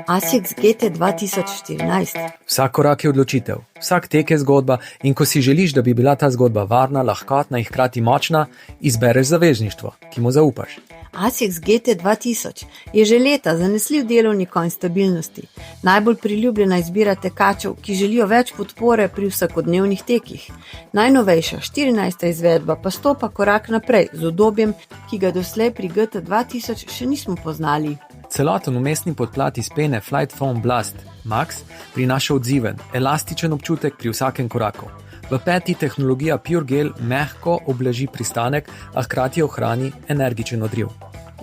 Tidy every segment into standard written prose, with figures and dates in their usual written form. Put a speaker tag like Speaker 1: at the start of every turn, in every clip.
Speaker 1: ASICS GT 2014.
Speaker 2: Vsak korak je odločitev, vsak tek je zgodba in ko si želiš, da bi bila ta zgodba varna, lahkotna in hkrati močna, izbereš zavezništvo, ki mu zaupaš.
Speaker 1: ASICS GT 2000 je že leta zanesljiv delovni konj stabilnosti. Najbolj priljubljena izbira tekačev, ki želijo več podpore pri vsakodnevnih tekih. Najnovejša 14. izvedba pa stopa korak naprej z udobjem, ki ga doslej pri GT 2000 še nismo poznali.
Speaker 2: Celoten umestni podplat iz pene Flight Foam Blast Max prinaša odziven, elastičen občutek pri vsakem koraku. V peti tehnologija Pure Gel mehko oblaži pristanek, a hkrati ohrani energičen odriv.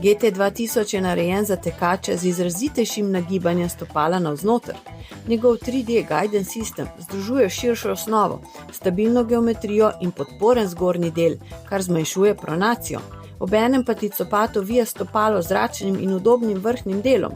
Speaker 1: GT 2000 je narejen za tekače z izrazitejšim nagibanjem stopala navznoter. Njegov 3D guidance system združuje širšo osnovo, stabilno geometrijo in podporen zgornji del, kar zmanjšuje pronacijo. Obenem pa ti copat ovija stopalo z zračnim in udobnim vrhnjim delom.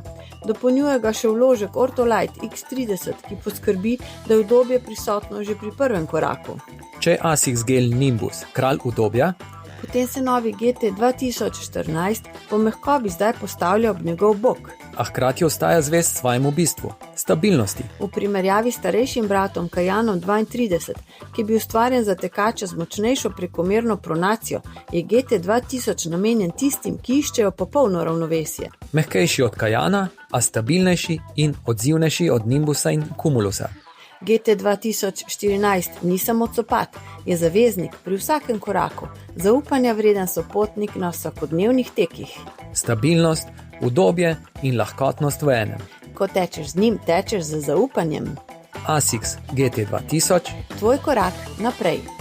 Speaker 1: Dopolnjuje ga še vložek Ortholite X30, ki poskrbi, da je udobje prisotno že pri prvem koraku.
Speaker 2: Če je ASICS Gel Nimbus kralj udobja,
Speaker 1: potem se novi GT 2014 po mehkobi zdaj postavlja ob njegov bok.
Speaker 2: a hkrati ostaja zvest svojemu bistvu – stabilnosti.
Speaker 1: V primerjavi s starejšim bratom Cayennom 32, ki je bil ustvarjen za tekače z močnejšo prekomerno pronacijo, je GT 2000 namenjen tistim, ki iščejo popolno ravnovesje.
Speaker 2: Mehkejši od Cayena, a stabilnejši in odzivnejši od Nimbusa in Cumulusa.
Speaker 1: GT 2014 ni samo copat, je zaveznik pri vsakem koraku, zaupanja vreden sopotnik na vsakodnevnih tekih.
Speaker 2: Stabilnost, udobje in lahkotnost v enem.
Speaker 1: Ko tečeš z njim, tečeš z zaupanjem.
Speaker 2: ASICS GT 2000.
Speaker 1: Tvoj korak naprej.